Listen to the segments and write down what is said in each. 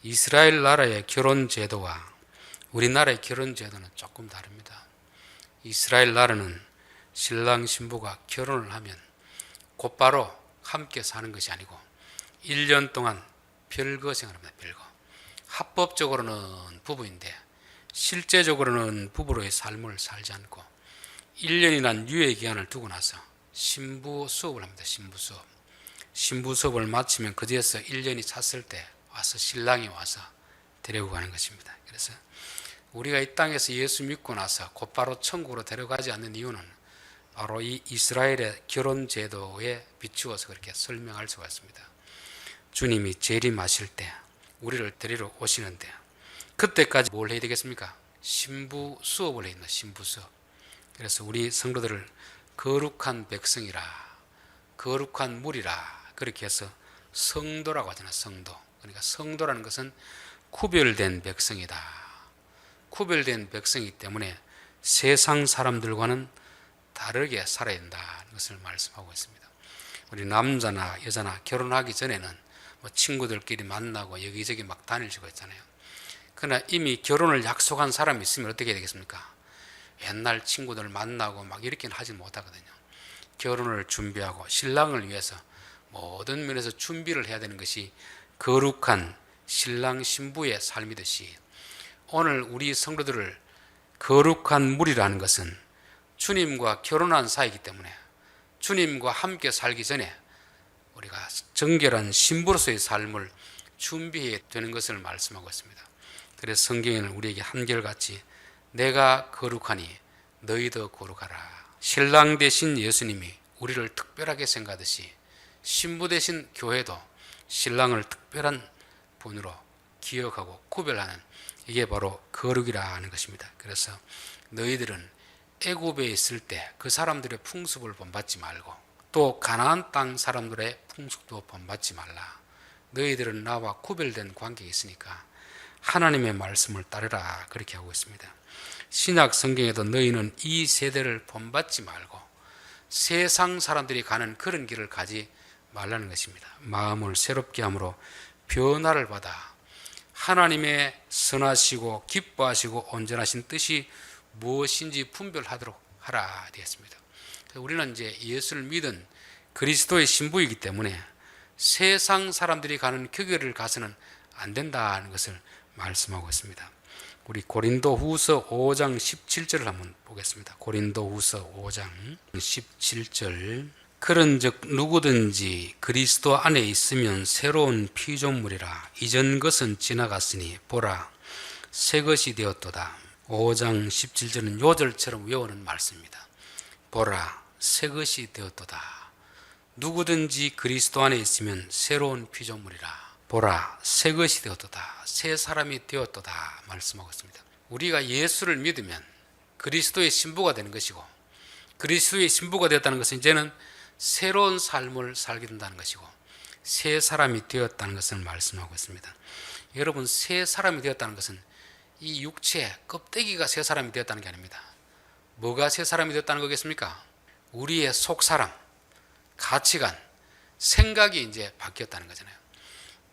이스라엘 나라의 결혼 제도와 우리나라의 결혼 제도는 조금 다릅니다. 이스라엘 나라는 신랑 신부가 결혼을 하면 곧바로 함께 사는 것이 아니고 1년 동안 별거 생활합니다. 별거. 합법적으로는 부부인데 실제적으로는 부부로의 삶을 살지 않고 1년이란 유예기간을 두고 나서 신부 수업을 합니다. 신부 수업. 신부 수업을 마치면 그 뒤에서 1년이 찼을 때 와서 신랑이 와서 데리고 가는 것입니다. 그래서 우리가 이 땅에서 예수 믿고 나서 곧바로 천국으로 데려가지 않는 이유는 바로 이 이스라엘의 결혼 제도에 비추어서 그렇게 설명할 수가 있습니다. 주님이 재림하실 때 우리를 데리러 오시는데 그때까지 뭘 해야 되겠습니까? 신부 수업을 해야 된다. 신부 수업. 그래서 우리 성도들을 거룩한 백성이라, 거룩한 물이라 그렇게 해서 성도라고 하잖아요. 성도. 그러니까 성도라는 것은 구별된 백성이다. 구별된 백성이기 때문에 세상 사람들과는 다르게 살아야 된다는 것을 말씀하고 있습니다. 우리 남자나 여자나 결혼하기 전에는 뭐 친구들끼리 만나고 여기저기 막 다닐 수가 있잖아요. 그러나 이미 결혼을 약속한 사람이 있으면 어떻게 해야 되겠습니까? 옛날 친구들 만나고 막 이렇게는 하지 못하거든요. 결혼을 준비하고 신랑을 위해서 모든 면에서 준비를 해야 되는 것이 거룩한 신랑 신부의 삶이듯이 오늘 우리 성도들을 거룩한 물이라는 것은 주님과 결혼한 사이이기 때문에 주님과 함께 살기 전에 우리가 정결한 신부로서의 삶을 준비해야 되는 것을 말씀하고 있습니다. 그래서 성경에는 우리에게 한결같이 내가 거룩하니 너희도 거룩하라. 신랑 대신 예수님이 우리를 특별하게 생각하듯이 신부 대신 교회도 신랑을 특별한 분으로 기억하고 구별하는 이게 바로 거룩이라는 것입니다. 그래서 너희들은 애굽에 있을 때 그 사람들의 풍습을 본받지 말고 또 가나안 땅 사람들의 풍습도 본받지 말라. 너희들은 나와 구별된 관계가 있으니까 하나님의 말씀을 따르라 그렇게 하고 있습니다. 신약 성경에도 너희는 이 세대를 본받지 말고 세상 사람들이 가는 그런 길을 가지 말라는 것입니다. 마음을 새롭게 함으로 변화를 받아 하나님의 선하시고 기뻐하시고 온전하신 뜻이 무엇인지 분별하도록 하라 되었습니다. 우리는 이제 예수를 믿은 그리스도의 신부이기 때문에 세상 사람들이 가는 그 길을 가서는 안 된다는 것을 말씀하고 있습니다. 우리 고린도후서 5장 17절을 한번 보겠습니다. 고린도후서 5장 17절 그런즉 누구든지 그리스도 안에 있으면 새로운 피조물이라 이전 것은 지나갔으니 보라 새 것이 되었도다. 5장 17절은 요절처럼 외우는 말씀입니다. 보라 새 것이 되었도다. 누구든지 그리스도 안에 있으면 새로운 피조물이라. 보라 새 것이 되었도다. 새 사람이 되었도다 말씀하고 있습니다. 우리가 예수를 믿으면 그리스도의 신부가 되는 것이고 그리스도의 신부가 되었다는 것은 이제는 새로운 삶을 살게 된다는 것이고 새 사람이 되었다는 것을 말씀하고 있습니다. 여러분 새 사람이 되었다는 것은 이 육체 껍데기가 새 사람이 되었다는 게 아닙니다. 뭐가 새 사람이 되었다는 거겠습니까? 우리의 속사람, 가치관, 생각이 이제 바뀌었다는 거잖아요.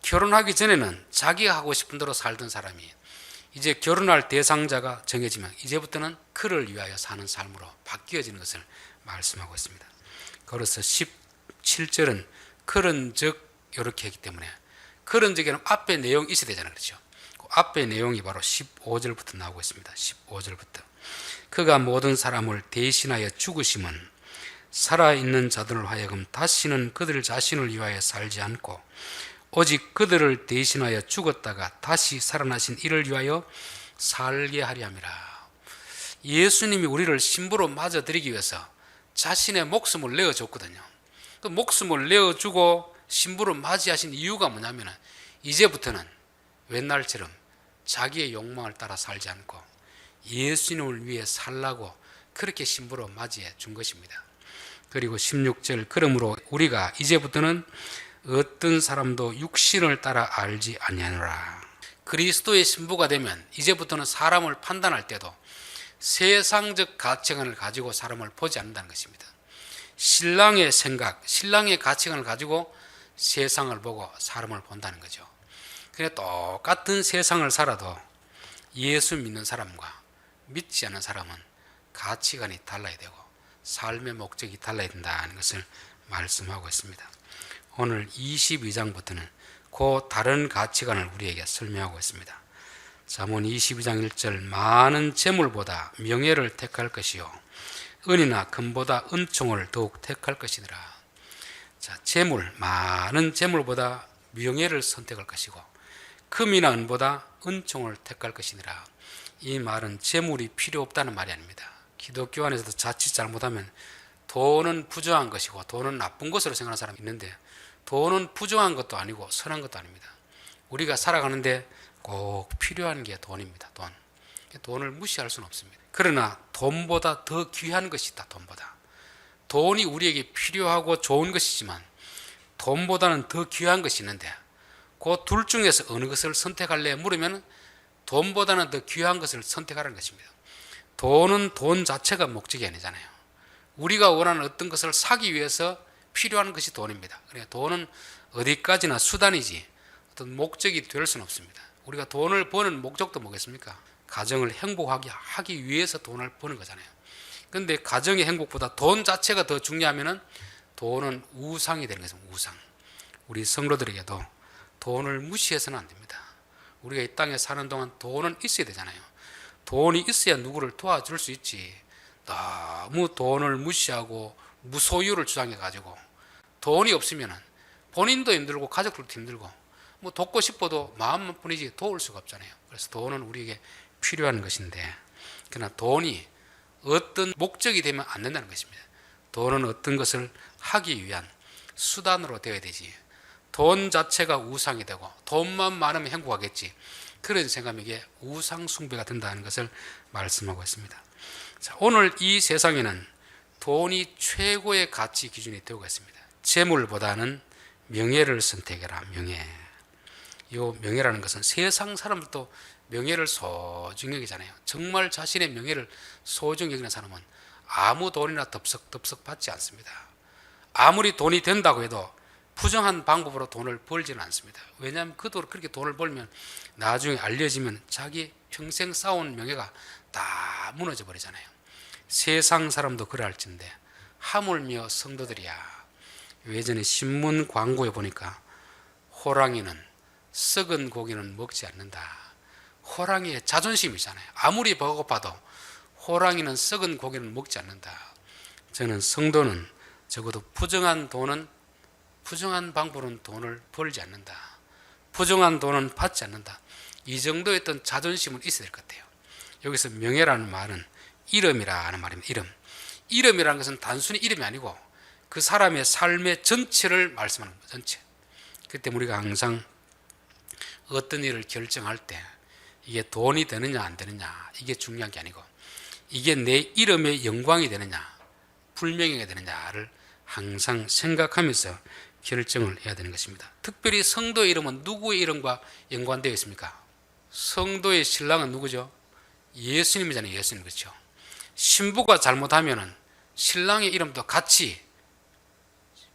결혼하기 전에는 자기가 하고 싶은 대로 살던 사람이 이제 결혼할 대상자가 정해지면 이제부터는 그를 위하여 사는 삶으로 바뀌어지는 것을 말씀하고 있습니다. 그래서 17절은 그런즉 이렇게 했기 때문에 그런즉에는 앞에 내용이 있어야 되잖아요. 그렇죠? 그 앞에 내용이 바로 15절부터 나오고 있습니다. 15절부터 그가 모든 사람을 대신하여 죽으심은 살아있는 자들을 하여금 다시는 그들 자신을 위하여 살지 않고 오직 그들을 대신하여 죽었다가 다시 살아나신 이를 위하여 살게 하려 함이라. 예수님이 우리를 신부로 맞아들이기 위해서 자신의 목숨을 내어줬거든요. 그 목숨을 내어주고 신부로 맞이하신 이유가 뭐냐면 이제부터는 옛날처럼 자기의 욕망을 따라 살지 않고 예수님을 위해 살라고 그렇게 신부로 맞이해 준 것입니다. 그리고 16절 그러므로 우리가 이제부터는 어떤 사람도 육신을 따라 알지 아니하노라. 그리스도의 신부가 되면 이제부터는 사람을 판단할 때도 세상적 가치관을 가지고 사람을 보지 않는다는 것입니다. 신랑의 생각, 신랑의 가치관을 가지고 세상을 보고 사람을 본다는 거죠. 그냥 똑같은 세상을 살아도 예수 믿는 사람과 믿지 않는 사람은 가치관이 달라야 되고 삶의 목적이 달라야 된다는 것을 말씀하고 있습니다. 오늘 22장부터는 그 다른 가치관을 우리에게 설명하고 있습니다. 잠언 22장 1절 많은 재물보다 명예를 택할 것이요 은이나 금보다 은총을 더욱 택할 것이더라. 자, 재물, 많은 재물보다 명예를 선택할 것이고 금이나 은보다 은총을 택할 것이니라. 이 말은 재물이 필요 없다는 말이 아닙니다. 기독교 안에서도 자칫 잘못하면 돈은 부정한 것이고 돈은 나쁜 것으로 생각하는 사람이 있는데 돈은 부정한 것도 아니고 선한 것도 아닙니다. 우리가 살아가는데 꼭 필요한 게 돈입니다. 돈을 무시할 수는 없습니다. 그러나 돈보다 더 귀한 것이 있다. 돈이 우리에게 필요하고 좋은 것이지만 돈보다는 더 귀한 것이 있는데 그 둘 중에서 어느 것을 선택할래 물으면 돈보다는 더 귀한 것을 선택하라는 것입니다. 돈은 돈 자체가 목적이 아니잖아요. 우리가 원하는 어떤 것을 사기 위해서 필요한 것이 돈입니다. 그러니까 돈은 어디까지나 수단이지 어떤 목적이 될 수는 없습니다. 우리가 돈을 버는 목적도 뭐겠습니까? 가정을 행복하게 하기 위해서 돈을 버는 거잖아요. 그런데 가정의 행복보다 돈 자체가 더 중요하면 돈은 우상이 되는 것입니다. 우상. 우리 성도들에게도 돈을 무시해서는 안 됩니다. 우리가 이 땅에 사는 동안 돈은 있어야 되잖아요. 돈이 있어야 누구를 도와줄 수 있지. 너무 돈을 무시하고 무소유를 주장해가지고 돈이 없으면 본인도 힘들고 가족들도 힘들고 뭐 돕고 싶어도 마음만 뿐이지 도울 수가 없잖아요. 그래서 돈은 우리에게 필요한 것인데 그러나 돈이 어떤 목적이 되면 안 된다는 것입니다. 돈은 어떤 것을 하기 위한 수단으로 되어야 되지 돈 자체가 우상이 되고 돈만 많으면 행복하겠지 그런 생각이 우상 숭배가 된다는 것을 말씀하고 있습니다. 자, 오늘 이 세상에는 돈이 최고의 가치 기준이 되고 있습니다. 재물보다는 명예를 선택해라. 명예. 이 명예라는 것은 세상 사람들도 명예를 소중히 여기잖아요. 정말 자신의 명예를 소중히 여기는 사람은 아무 돈이나 덥석 받지 않습니다. 아무리 돈이 된다고 해도 부정한 방법으로 돈을 벌지는 않습니다. 왜냐하면 그도 그렇게 돈을 벌면 나중에 알려지면 자기 평생 쌓아온 명예가 다 무너져 버리잖아요. 세상 사람도 그럴진데 하물며 성도들이야. 예전에 신문 광고에 보니까 호랑이는 썩은 고기는 먹지 않는다. 호랑이의 자존심이잖아요. 아무리 배고파도 호랑이는 썩은 고기는 먹지 않는다. 저는 성도는 적어도 부정한 방법으로는 돈을 벌지 않는다. 부정한 돈은 받지 않는다. 이 정도의 어떤 자존심은 있어야 될 것 같아요. 여기서 명예라는 말은 이름이라는 말입니다. 이름이라는 것은 단순히 이름이 아니고 그 사람의 삶의 전체를 말씀하는 거예요. 전체. 그때 우리가 항상 어떤 일을 결정할 때 이게 돈이 되느냐 안 되느냐 이게 중요한 게 아니고 이게 내 이름의 영광이 되느냐 불명예가 되느냐를 항상 생각하면서 결정을 해야 되는 것입니다. 특별히 성도의 이름은 누구의 이름과 연관되어 있습니까? 성도의 신랑은 누구죠? 예수님이잖아요. 예수님. 그렇죠? 신부가 잘못하면 신랑의 이름도 같이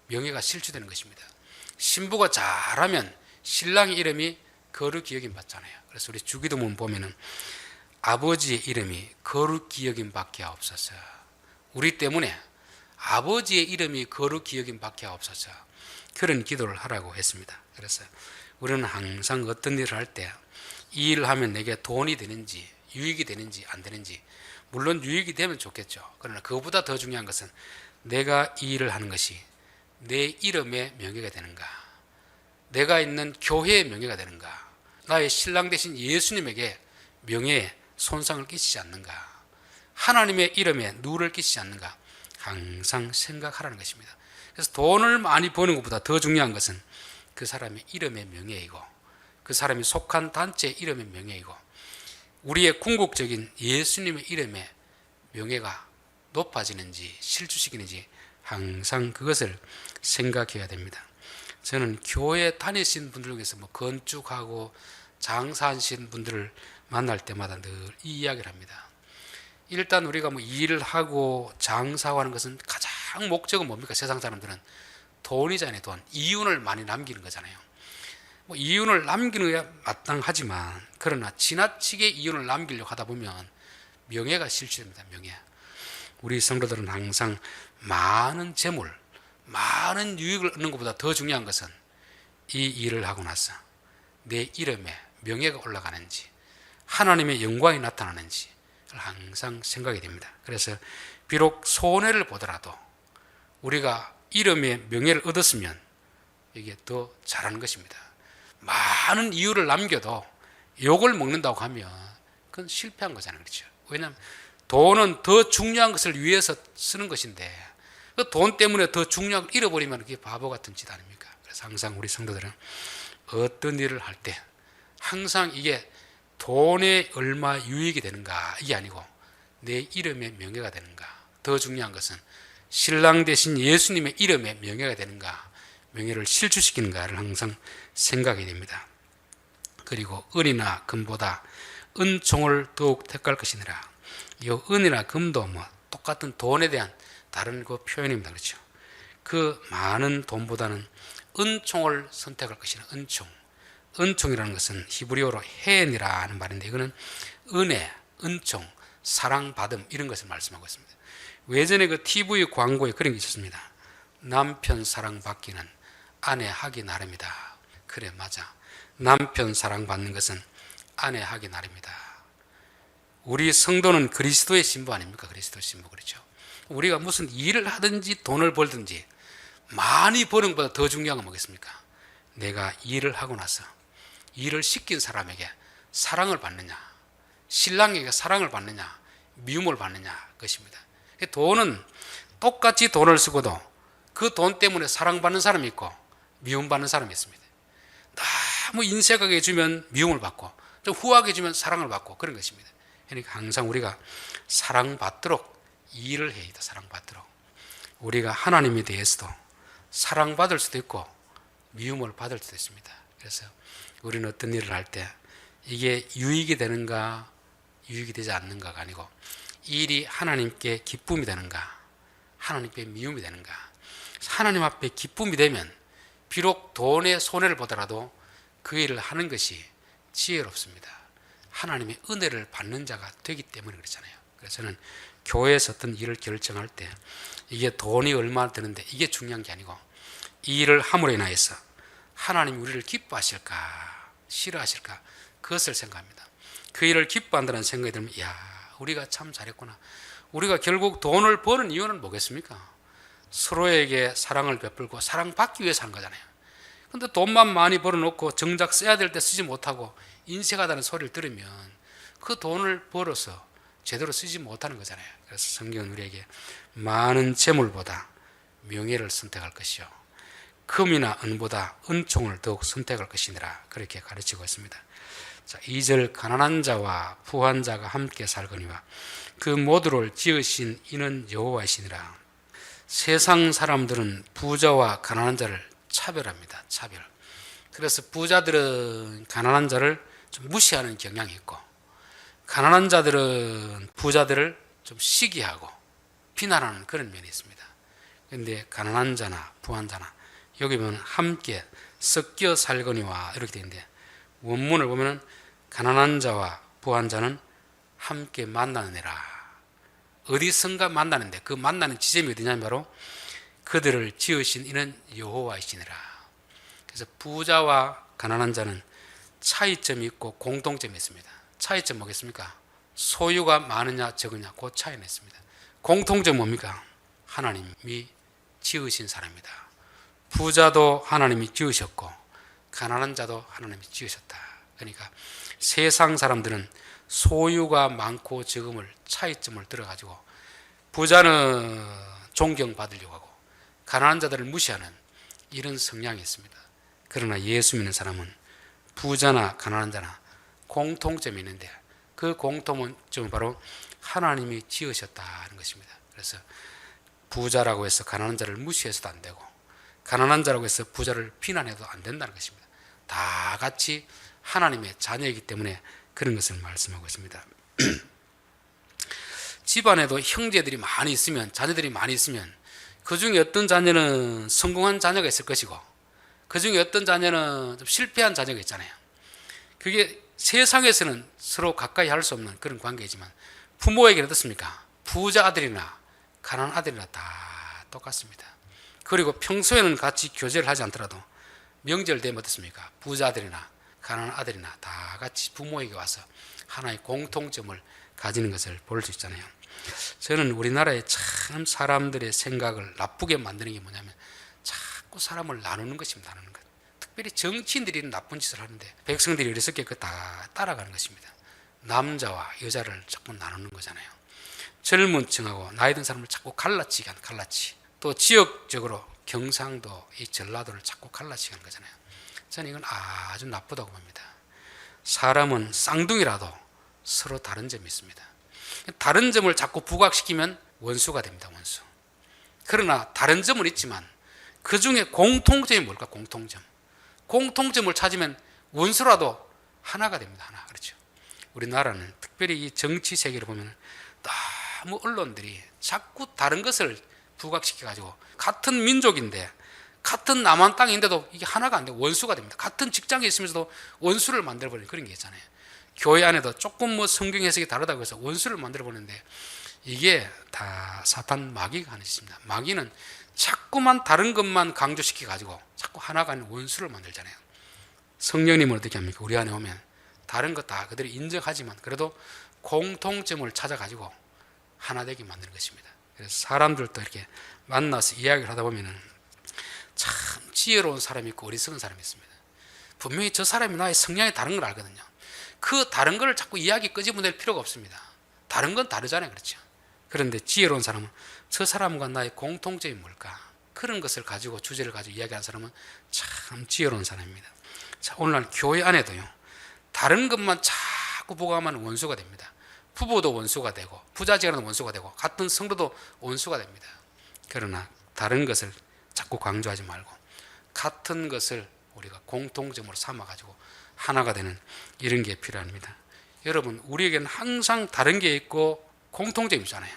명예가 실추되는 것입니다. 신부가 잘하면 신랑의 이름이 거룩히 여김 받잖아요. 그래서 우리 주기도문 보면은 아버지의 이름이 거룩히 여김 받게 하옵소서. 우리 때문에 아버지의 이름이 거룩히 여김 받게 하옵소서. 그런 기도를 하라고 했습니다. 그래서 우리는 항상 어떤 일을 할 때 이 일을 하면 내게 돈이 되는지 유익이 되는지 안 되는지 물론 유익이 되면 좋겠죠. 그러나 그것보다 더 중요한 것은 내가 이 일을 하는 것이 내 이름의 명예가 되는가, 내가 있는 교회의 명예가 되는가, 나의 신랑 되신 예수님에게 명예에 손상을 끼치지 않는가, 하나님의 이름에 누를 끼치지 않는가 항상 생각하라는 것입니다. 그래서 돈을 많이 버는 것보다 더 중요한 것은 그 사람의 이름의 명예이고 그 사람이 속한 단체의 이름의 명예이고 우리의 궁극적인 예수님의 이름의 명예가 높아지는지 실추시키는지 항상 그것을 생각해야 됩니다. 저는 교회 다니신 분들 중에서 건축하고 장사하신 분들을 만날 때마다 늘 이 이야기를 합니다. 일단 우리가 일을 하고 장사하는 것은 가장 목적은 뭡니까? 세상 사람들은 돈이잖아요. 돈. 이윤을 많이 남기는 거잖아요. 뭐 이윤을 남기는 게 마땅하지만 그러나 지나치게 이윤을 남기려고 하다 보면 명예가 실추됩니다. 명예. 우리 성도들은 항상 많은 재물, 많은 유익을 얻는 것보다 더 중요한 것은 이 일을 하고 나서 내 이름에 명예가 올라가는지 하나님의 영광이 나타나는지 항상 생각이 됩니다. 그래서 비록 손해를 보더라도 우리가 이름의 명예를 얻었으면 이게 더 잘하는 것입니다. 많은 이유를 남겨도 욕을 먹는다고 하면 그건 실패한 거잖아요. 그렇죠? 왜냐하면 돈은 더 중요한 것을 위해서 쓰는 것인데 그 돈 때문에 더 중요한 걸 잃어버리면 그게 바보 같은 짓 아닙니까? 그래서 항상 우리 성도들은 어떤 일을 할 때 항상 이게 돈에 얼마 유익이 되는가 이게 아니고 내 이름의 명예가 되는가, 더 중요한 것은 신랑 대신 예수님의 이름의 명예가 되는가, 명예를 실추시키는가를 항상 생각이 됩니다. 그리고 은이나 금보다 은총을 더욱 택할 것이니라. 이 은이나 금도 뭐 똑같은 돈에 대한 다른 그 표현입니다. 그렇죠? 그 많은 돈보다는 은총을 선택할 것이라. 은총. 은총이라는 것은 히브리어로 헨이라는 말인데 이거는 은혜, 은총, 사랑받음 이런 것을 말씀하고 있습니다. 예전에 그 TV 광고에 그런 게 있었습니다. 남편 사랑받기는 아내 하기 나름이다. 그래, 맞아. 남편 사랑받는 것은 아내 하기 나름이다. 우리 성도는 그리스도의 신부 아닙니까? 그리스도의 신부. 그렇죠? 우리가 무슨 일을 하든지 돈을 벌든지 많이 버는 것보다 더 중요한 건 뭐겠습니까? 내가 일을 하고 나서 일을 시킨 사람에게 사랑을 받느냐, 신랑에게 사랑을 받느냐, 미움을 받느냐 것입니다. 돈은 똑같이 돈을 쓰고도 그 돈 때문에 사랑받는 사람이 있고 미움받는 사람이 있습니다. 너무 인색하게 주면 미움을 받고 좀 후하게 주면 사랑을 받고 그런 것입니다. 그러니까 항상 우리가 사랑받도록 일을 해야 돼. 사랑받도록. 우리가 하나님에 대해서도 사랑받을 수도 있고 미움을 받을 수도 있습니다. 그래서 우리는 어떤 일을 할 때 이게 유익이 되는가 유익이 되지 않는가가 아니고 이 일이 하나님께 기쁨이 되는가 하나님께 미움이 되는가. 하나님 앞에 기쁨이 되면 비록 돈의 손해를 보더라도 그 일을 하는 것이 지혜롭습니다. 하나님의 은혜를 받는 자가 되기 때문에 그렇잖아요. 그래서 저는 교회에서 어떤 일을 결정할 때 이게 돈이 얼마나 드는데 이게 중요한 게 아니고 이 일을 함으로 인하여서 하나님이 우리를 기뻐하실까 싫어하실까 그것을 생각합니다. 그 일을 기뻐한다는 생각이 들면 이야 우리가 참 잘했구나. 우리가 결국 돈을 버는 이유는 뭐겠습니까? 서로에게 사랑을 베풀고 사랑받기 위해서 하는 거잖아요. 근데 돈만 많이 벌어놓고 정작 써야 될 때 쓰지 못하고 인색하다는 소리를 들으면 그 돈을 벌어서 제대로 쓰지 못하는 거잖아요. 그래서 성경은 우리에게 많은 재물보다 명예를 선택할 것이요 금이나 은보다 은총을 더욱 선택할 것이니라 그렇게 가르치고 있습니다. 자, 2절 가난한 자와 부한 자가 함께 살거니와 그 모두를 지으신 이는 여호와이시니라. 세상 사람들은 부자와 가난한 자를 차별합니다. 차별. 그래서 부자들은 가난한 자를 좀 무시하는 경향이 있고 가난한 자들은 부자들을 좀 시기하고 비난하는 그런 면이 있습니다. 그런데 가난한 자나 부한 자나 여기 보면 함께 섞여 살거니와 이렇게 되는데 원문을 보면 가난한 자와 부한 자는 함께 만나느니라. 어디선가 만나는데 그 만나는 지점이 어디냐면 바로 그들을 지으신 이는 여호와이시니라. 그래서 부자와 가난한 자는 차이점이 있고 공통점이 있습니다. 차이점 뭐겠습니까? 소유가 많으냐 적으냐 그 차이는 있습니다. 공통점 뭡니까? 하나님이 지으신 사람이다. 부자도 하나님이 지으셨고 가난한 자도 하나님이 지으셨다. 그러니까 세상 사람들은 소유가 많고 적음을 차이점을 들어가지고 부자는 존경받으려고 하고 가난한 자들을 무시하는 이런 성향이 있습니다. 그러나 예수 믿는 사람은 부자나 가난한 자나 공통점이 있는데 그 공통점은 바로 하나님이 지으셨다는 것입니다. 그래서 부자라고 해서 가난한 자를 무시해서도 안 되고 가난한 자라고 해서 부자를 비난해도 안 된다는 것입니다. 다 같이 하나님의 자녀이기 때문에 그런 것을 말씀하고 있습니다. 집안에도 형제들이 많이 있으면 자녀들이 많이 있으면 그 중에 어떤 자녀는 성공한 자녀가 있을 것이고 그 중에 어떤 자녀는 좀 실패한 자녀가 있잖아요. 그게 세상에서는 서로 가까이 할 수 없는 그런 관계이지만 부모에게는 어떻습니까? 부자 아들이나 가난한 아들이나 다 똑같습니다. 그리고 평소에는 같이 교제를 하지 않더라도 명절 되면 어떻습니까? 부자 아들이나 가난한 아들이나 다 같이 부모에게 와서 하나의 공통점을 가지는 것을 볼 수 있잖아요. 저는 우리나라의 참 사람들의 생각을 나쁘게 만드는 게 뭐냐면 자꾸 사람을 나누는 것입니다. 나누는 것. 특별히 정치인들이 나쁜 짓을 하는데 백성들이 어리석게 그 다 따라가는 것입니다. 남자와 여자를 자꾸 나누는 거잖아요. 젊은 층하고 나이 든 사람을 자꾸 갈라치게 하는 갈라치. 또 지역적으로 경상도, 이 전라도를 자꾸 갈라치게 하는 거잖아요. 저는 이건 아주 나쁘다고 봅니다. 사람은 쌍둥이라도 서로 다른 점이 있습니다. 다른 점을 자꾸 부각시키면 원수가 됩니다. 원수. 그러나 다른 점은 있지만 그 중에 공통점이 뭘까? 공통점을 찾으면 원수라도 하나가 됩니다. 하나. 그렇죠. 우리나라는 특별히 이 정치 세계를 보면 너무 언론들이 자꾸 다른 것을 부각시켜가지고 같은 민족인데 같은 남한 땅인데도 이게 하나가 안 되고 원수가 됩니다. 같은 직장에 있으면서도 원수를 만들어버리는 그런 게 있잖아요. 교회 안에도 조금 성경 해석이 다르다고 해서 원수를 만들어버리는데 이게 다 사탄 마귀가 하는 짓입니다. 마귀는 자꾸만 다른 것만 강조시켜가지고 자꾸 하나가 아닌 원수를 만들잖아요. 성령님은 어떻게 합니까? 우리 안에 오면 다른 것 다 그들이 인정하지만 그래도 공통점을 찾아가지고 하나 되게 만드는 것입니다. 그래서 사람들도 이렇게 만나서 이야기를 하다 보면은 참 지혜로운 사람이 있고 어리석은 사람이 있습니다. 분명히 저 사람이 나의 성향이 다른 걸 알거든요. 그 다른 걸 자꾸 이야기 끄집어낼 필요가 없습니다. 다른 건 다르잖아요. 그렇죠? 그런데 지혜로운 사람은 저 사람과 나의 공통점이 뭘까? 그런 것을 가지고 주제를 가지고 이야기하는 사람은 참 지혜로운 사람입니다. 자, 오늘날 교회 안에도요. 다른 것만 자꾸 보고하면 원수가 됩니다. 부부도 원수가 되고 부자지간은 원수가 되고 같은 성도도 원수가 됩니다. 그러나 다른 것을 자꾸 강조하지 말고 같은 것을 우리가 공통점으로 삼아가지고 하나가 되는 이런 게 필요합니다. 여러분, 우리에게는 항상 다른 게 있고 공통점이 있잖아요.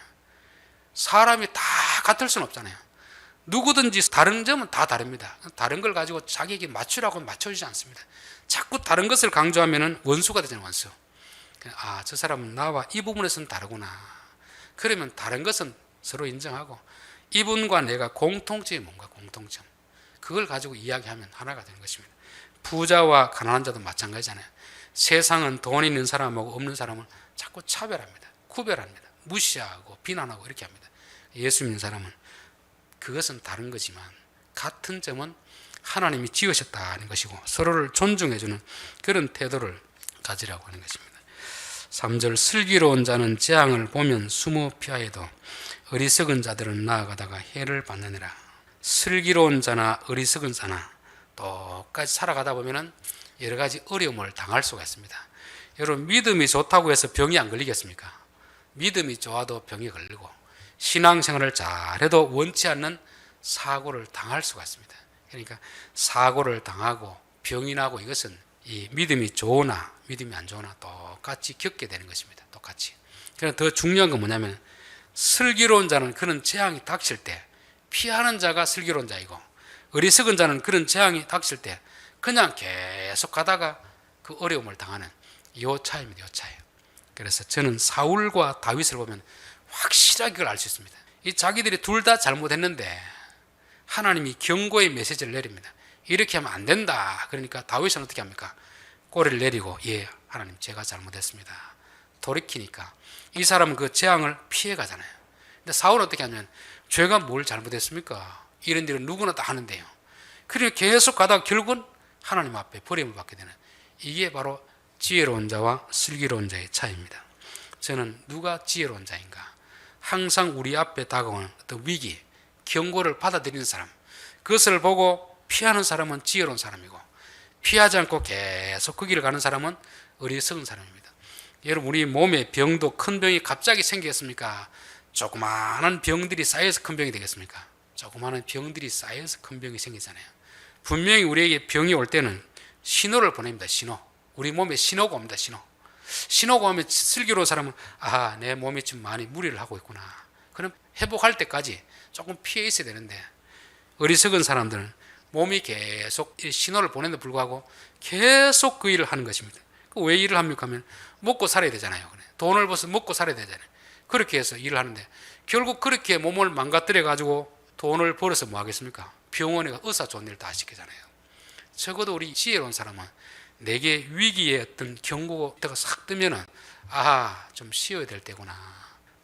사람이 다 같을 수는 없잖아요. 누구든지 다른 점은 다 다릅니다. 다른 걸 가지고 자기에게 맞추라고 맞춰주지 않습니다. 자꾸 다른 것을 강조하면 원수가 되잖아요. 원수. 아, 저 사람은 나와 이 부분에서는 다르구나. 그러면 다른 것은 서로 인정하고 이분과 내가 공통점이 뭔가 공통점. 그걸 가지고 이야기하면 하나가 되는 것입니다. 부자와 가난한 자도 마찬가지잖아요. 세상은 돈 있는 사람하고 없는 사람을 자꾸 차별합니다. 구별합니다. 무시하고 비난하고 이렇게 합니다. 예수 믿는 사람은 그것은 다른 거지만 같은 점은 하나님이 지으셨다는 것이고 서로를 존중해주는 그런 태도를 가지라고 하는 것입니다. 3절 슬기로운 자는 재앙을 보면 숨어 피하여도 어리석은 자들은 나아가다가 해를 받느니라. 슬기로운 자나 어리석은 자나 똑같이 살아가다 보면 여러 가지 어려움을 당할 수가 있습니다. 여러분, 믿음이 좋다고 해서 병이 안 걸리겠습니까? 믿음이 좋아도 병이 걸리고 신앙생활을 잘해도 원치 않는 사고를 당할 수가 있습니다. 그러니까 사고를 당하고 병이 나고 이것은 이 믿음이 좋으나 믿음이 안 좋으나 똑같이 겪게 되는 것입니다. 똑같이. 그러나 더 중요한 건 뭐냐면 슬기로운 자는 그런 재앙이 닥칠 때 피하는 자가 슬기로운 자이고 어리석은 자는 그런 재앙이 닥칠 때 그냥 계속 가다가 그 어려움을 당하는 이 차이입니다. 이 차이. 그래서 저는 사울과 다윗을 보면 확실하게 그걸 알 수 있습니다. 이 자기들이 둘 다 잘못했는데 하나님이 경고의 메시지를 내립니다. 이렇게 하면 안 된다. 그러니까 다윗은 어떻게 합니까? 꼬리를 내리고 예, 하나님 제가 잘못했습니다. 돌이키니까 이 사람은 그 재앙을 피해 가잖아요. 근데 사울은 어떻게 하냐면 죄가 뭘 잘못했습니까? 이런 일은 누구나 다 하는데요. 그러니까 계속 가다가 결국은 하나님 앞에 버림을 받게 되는 이게 바로 지혜로운 자와 슬기로운 자의 차이입니다. 저는 누가 지혜로운 자인가? 항상 우리 앞에 다가오는 어떤 위기, 경고를 받아들이는 사람, 그것을 보고 피하는 사람은 지혜로운 사람이고 피하지 않고 계속 그 길을 가는 사람은 어리석은 사람입니다. 여러분, 우리 몸에 병도 큰 병이 갑자기 생기겠습니까? 조그마한 병들이 쌓여서 큰 병이 되겠습니까? 조그마한 병들이 쌓여서 큰 병이 생기잖아요. 분명히 우리에게 병이 올 때는 신호를 보냅니다. 신호. 우리 몸에 신호가 옵니다. 신호가 오면 슬기로운 사람은 아, 내 몸이 좀 많이 무리를 하고 있구나. 그럼 회복할 때까지 조금 피해 있어야 되는데 어리석은 사람들은 몸이 계속 신호를 보내는데 불구하고 계속 그 일을 하는 것입니다. 왜 일을 합니까 하면 먹고 살아야 되잖아요. 돈을 벌어서 먹고 살아야 되잖아요. 그렇게 해서 일을 하는데 결국 그렇게 몸을 망가뜨려 가지고 돈을 벌어서 뭐 하겠습니까? 병원에 가 의사 좋은 일 다 시키잖아요. 적어도 우리 지혜로운 사람은 내게 위기의 어떤 경고가 싹 뜨면은 좀 쉬어야 될 때구나.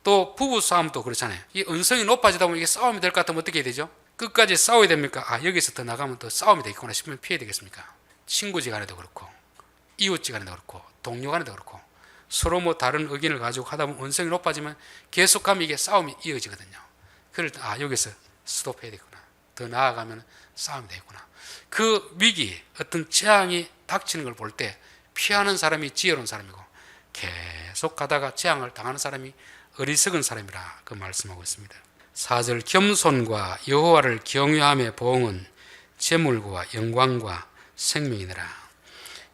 또 부부 싸움도 그렇잖아요. 이 언성이 높아지다 보면 이게 싸움이 될 것 같으면 어떻게 해야 되죠? 끝까지 싸워야 됩니까? 여기서 더 나가면 더 싸움이 되겠구나 싶으면 피해야 되겠습니까? 친구지간에도 그렇고 이웃지간에도 그렇고 동료간에도 그렇고 서로 뭐 다른 의견을 가지고 하다 보면 언성이 높아지면 계속하면 이게 싸움이 이어지거든요. 그럴 때 여기서 스톱해야 되겠구나. 더 나아가면 싸움이 되겠구나. 그 위기, 어떤 재앙이 닥치는 걸 볼 때 피하는 사람이 지혜로운 사람이고 계속 가다가 재앙을 당하는 사람이 어리석은 사람이라 그 말씀하고 있습니다. 4절 겸손과 여호와를 경외함의 보응은 재물과 영광과 생명이니라.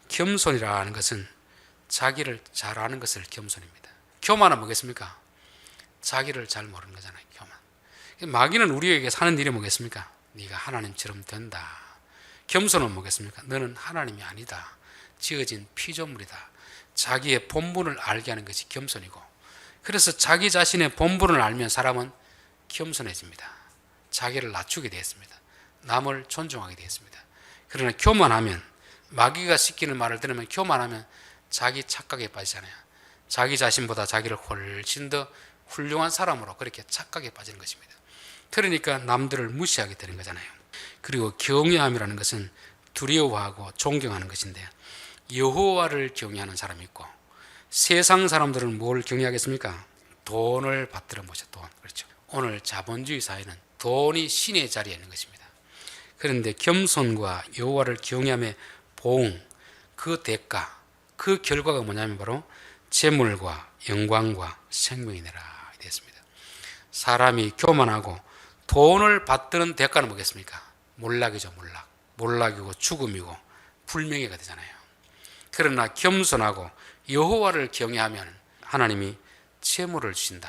겸손이라는 것은 자기를 잘 아는 것을 겸손입니다. 교만은 뭐겠습니까? 자기를 잘 모르는 거잖아요. 교만. 마귀는 우리에게 사는 일이 뭐겠습니까? 네가 하나님처럼 된다. 겸손은 뭐겠습니까? 너는 하나님이 아니다. 지어진 피조물이다. 자기의 본분을 알게 하는 것이 겸손이고, 그래서 자기 자신의 본분을 알면 사람은 겸손해집니다. 자기를 낮추게 되었습니다. 남을 존중하게 되었습니다. 그러나 교만하면, 마귀가 시키는 말을 들으면 교만하면 자기 착각에 빠지잖아요. 자기 자신보다 자기를 훨씬 더 훌륭한 사람으로 그렇게 착각에 빠지는 것입니다. 그러니까 남들을 무시하게 되는 거잖아요. 그리고 경외함이라는 것은 두려워하고 존경하는 것인데, 여호와를 경외하는 사람이 있고, 세상 사람들은 뭘 경외하겠습니까? 돈을 받들어 모셔. 돈. 그렇죠. 오늘 자본주의 사회는 돈이 신의 자리에 있는 것입니다. 그런데 겸손과 여호와를 경외함의 보응, 그 대가, 그 결과가 뭐냐면 바로 재물과 영광과 생명이니라 되었습니다. 사람이 교만하고 돈을 받드는 대가는 뭐겠습니까? 몰락이죠. 몰락이고 죽음이고 불명예가 되잖아요. 그러나 겸손하고 여호와를 경외하면 하나님이 재물을 주신다.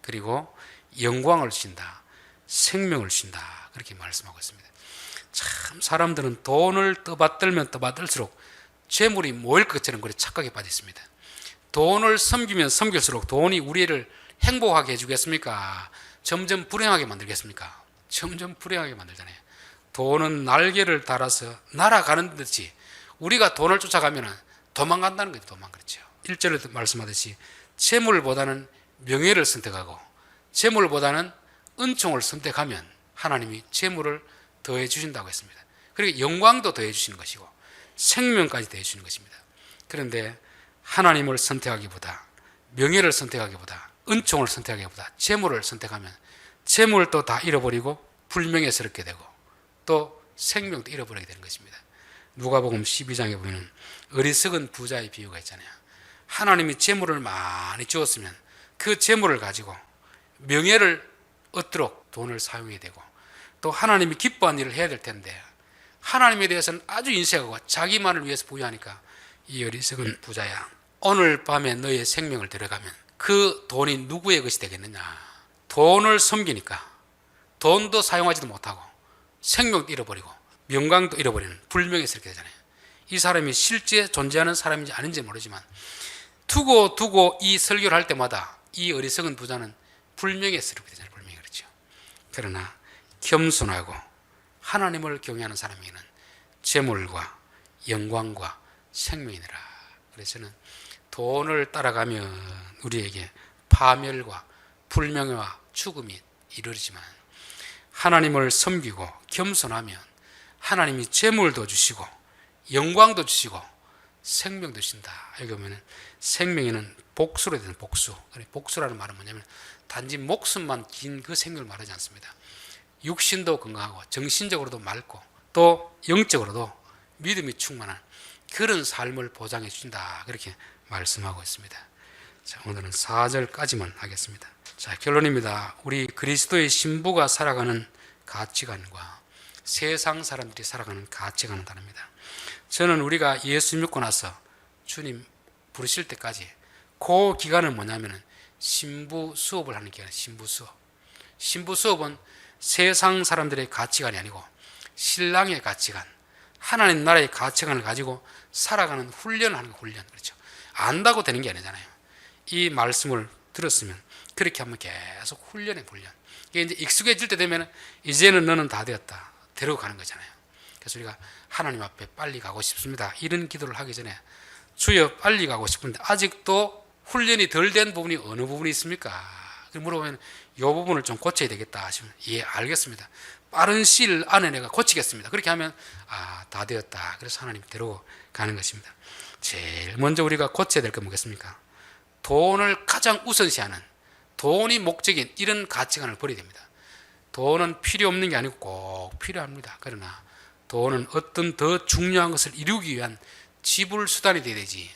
그리고 영광을 주신다. 생명을 주신다. 그렇게 말씀하고 있습니다. 참 사람들은 돈을 떠받들면 떠받들수록 재물이 모일 것처럼 그렇게 착각에 빠져 있습니다. 돈을 섬기면 섬길수록 돈이 우리를 행복하게 해주겠습니까? 점점 불행하게 만들겠습니까? 점점 불행하게 만들잖아요. 돈은 날개를 달아서 날아가는 듯이 우리가 돈을 쫓아가면 도망간다는 거죠. 그렇죠. 1절에 말씀하듯이 재물보다는 명예를 선택하고 재물보다는 은총을 선택하면 하나님이 재물을 더해 주신다고 했습니다. 그리고 영광도 더해 주시는 것이고 생명까지 더해 주시는 것입니다. 그런데 하나님을 선택하기보다 명예를 선택하기보다 은총을 선택하기보다 재물을 선택하면 재물도 다 잃어버리고 불명예스럽게 되고 또 생명도 잃어버리게 되는 것입니다. 누가복음 12장에 보면 어리석은 부자의 비유가 있잖아요. 하나님이 재물을 많이 주었으면 그 재물을 가지고 명예를 얻도록 돈을 사용해야 되고 또 하나님이 기뻐하는 일을 해야 될 텐데 하나님에 대해서는 아주 인색하고 자기만을 위해서 부유하니까 이 어리석은 부자야, 오늘 밤에 너의 생명을 들어가면 그 돈이 누구의 것이 되겠느냐. 돈을 섬기니까 돈도 사용하지도 못하고 생명도 잃어버리고 명광도 잃어버리는 불명예스럽게 되잖아요. 이 사람이 실제 존재하는 사람인지 아닌지 모르지만 두고 이 설교를 할 때마다 이 어리석은 부자는 불명예스럽게 되잖아요. 그렇죠. 그러나 겸손하고 하나님을 경외하는 사람에게는 재물과 영광과 생명이니라. 그래서 저는 돈을 따라가면 우리에게 파멸과 불명예와 죽음이 이르지만 하나님을 섬기고 겸손하면 하나님이 재물도 주시고 영광도 주시고 생명도 주신다. 여기 보면 생명에는 복수로 되는 복수. 복수라는 말은 뭐냐면 단지 목숨만 긴 그 생명을 말하지 않습니다. 육신도 건강하고 정신적으로도 맑고 또 영적으로도 믿음이 충만한 그런 삶을 보장해 주신다. 그렇게 말씀하고 있습니다. 자, 오늘은 4절까지만 하겠습니다. 자, 결론입니다. 우리 그리스도의 신부가 살아가는 가치관과 세상 사람들이 살아가는 가치관은 다릅니다. 저는 우리가 예수 믿고 나서 주님 부르실 때까지 그 기간은 뭐냐면 신부 수업을 하는 기간, 신부 수업. 신부 수업은 세상 사람들의 가치관이 아니고 신랑의 가치관, 하나님 나라의 가치관을 가지고 살아가는 훈련을 하는 거, 훈련. 그렇죠. 안다고 되는 게 아니잖아요. 이 말씀을 들었으면 그렇게 하면 계속 훈련해, 훈련. 이게 이제 익숙해질 때 되면 이제는 너는 다 되었다, 데리고 가는 거잖아요. 그래서 우리가 하나님 앞에 빨리 가고 싶습니다, 이런 기도를 하기 전에 주여 빨리 가고 싶은데 아직도 훈련이 덜 된 부분이 어느 부분이 있습니까? 물어보면 이 부분을 좀 고쳐야 되겠다 하시면, 예, 알겠습니다, 빠른 시일 안에 내가 고치겠습니다. 그렇게 하면 다 되었다. 그래서 하나님 데리고 가는 것입니다. 제일 먼저 우리가 고쳐야 될 건 뭐겠습니까? 돈을 가장 우선시하는, 돈이 목적인 이런 가치관을 버려야 됩니다. 돈은 필요 없는 게 아니고 꼭 필요합니다. 그러나 돈은 어떤 더 중요한 것을 이루기 위한 지불 수단이 되어야 되지,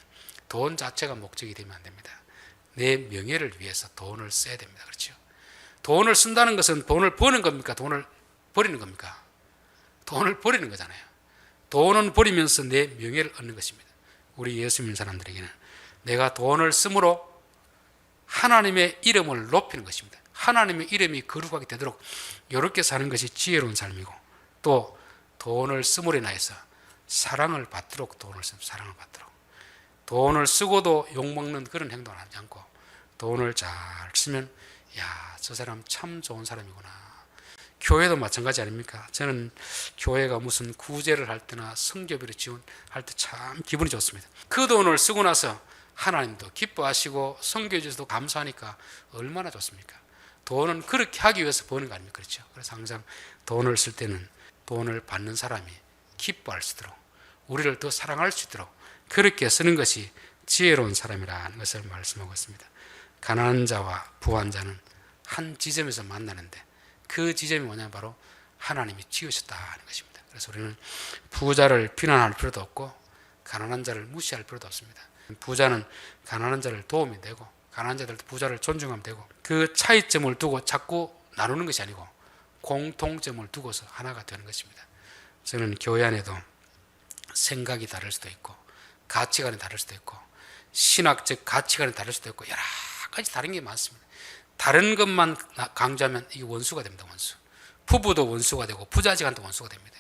돈 자체가 목적이 되면 안 됩니다. 내 명예를 위해서 돈을 써야 됩니다. 그렇죠? 돈을 쓴다는 것은 돈을 버는 겁니까? 돈을 버리는 겁니까? 돈을 버리는 거잖아요. 돈은 버리면서 내 명예를 얻는 것입니다. 우리 예수 믿는 사람들에게는 내가 돈을 쓰므로 하나님의 이름을 높이는 것입니다. 하나님의 이름이 거룩하게 되도록 이렇게 사는 것이 지혜로운 삶이고, 또 돈을 쓰므로 인하여서 사랑을 받도록, 돈을 쓰면 사랑을 받도록, 돈을 쓰고도 욕먹는 그런 행동을 하지 않고 돈을 잘 쓰면 야, 저 사람 참 좋은 사람이구나. 교회도 마찬가지 아닙니까? 저는 교회가 무슨 구제를 할 때나 성교비를 지원할 때 참 기분이 좋습니다. 그 돈을 쓰고 나서 하나님도 기뻐하시고 성교주에서도 감사하니까 얼마나 좋습니까? 돈은 그렇게 하기 위해서 버는 거 아닙니까? 그렇죠? 그래서 항상 돈을 쓸 때는 돈을 받는 사람이 기뻐할 수 있도록, 우리를 더 사랑할 수 있도록 그렇게 쓰는 것이 지혜로운 사람이라는 것을 말씀하고 있습니다. 가난한 자와 부한 자는 한 지점에서 만나는데 그 지점이 뭐냐면 바로 하나님이 지으셨다는 것입니다. 그래서 우리는 부자를 비난할 필요도 없고 가난한 자를 무시할 필요도 없습니다. 부자는 가난한 자를 도움이 되고 가난한 자들도 부자를 존중하면 되고, 그 차이점을 두고 자꾸 나누는 것이 아니고 공통점을 두고서 하나가 되는 것입니다. 저는 교회 안에도 생각이 다를 수도 있고 가치관이 다를 수도 있고 신학적 가치관이 다를 수도 있고 여러 가지 다른 게 많습니다. 다른 것만 강조하면 이게 원수가 됩니다. 원수. 부부도 원수가 되고 부자지간도 원수가 됩니다.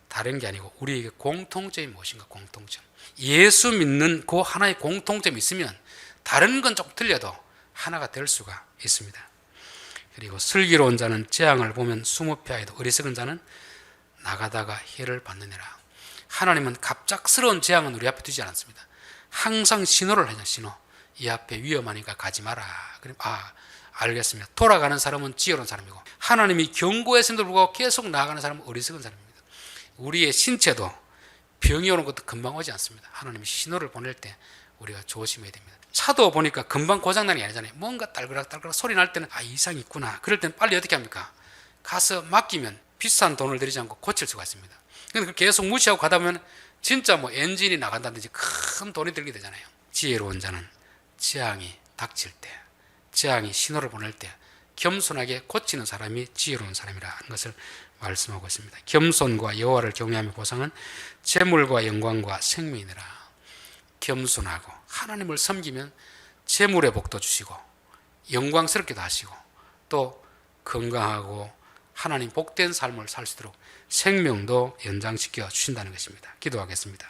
다른 게 아니고 우리에게 공통점이 무엇인가, 공통점. 예수 믿는 그 하나의 공통점이 있으면 다른 건 조금 틀려도 하나가 될 수가 있습니다. 그리고 슬기로운 자는 재앙을 보면 숨어 피하여도 어리석은 자는 나가다가 해를 받느니라. 하나님은 갑작스러운 재앙은 우리 앞에 두지 않았습니다. 항상 신호를 하죠. 신호. 이 앞에 위험하니까 가지 마라. 그럼 알겠습니다. 돌아가는 사람은 지혜로운 사람이고, 하나님이 경고했음에도 불구하고 계속 나아가는 사람은 어리석은 사람입니다. 우리의 신체도 병이 오는 것도 금방 오지 않습니다. 하나님이 신호를 보낼 때 우리가 조심해야 됩니다. 차도 보니까 금방 고장나는 게 아니잖아요. 뭔가 딸그락 소리 날 때는 이상이 있구나. 그럴 때는 빨리 어떻게 합니까? 가서 맡기면 비싼 돈을 들이지 않고 고칠 수가 있습니다. 그런데 계속 무시하고 가다 보면 진짜 엔진이 나간다든지 큰 돈이 들게 되잖아요. 지혜로운 자는 재앙이 닥칠 때, 재앙이 신호를 보낼 때 겸손하게 고치는 사람이 지혜로운 사람이라는 것을 말씀하고 있습니다. 겸손과 여호와를 경외하며 보상은 재물과 영광과 생명이니라. 겸손하고 하나님을 섬기면 재물의 복도 주시고 영광스럽게도 하시고 또 건강하고 하나님 복된 삶을 살 수 있도록 생명도 연장시켜 주신다는 것입니다. 기도하겠습니다.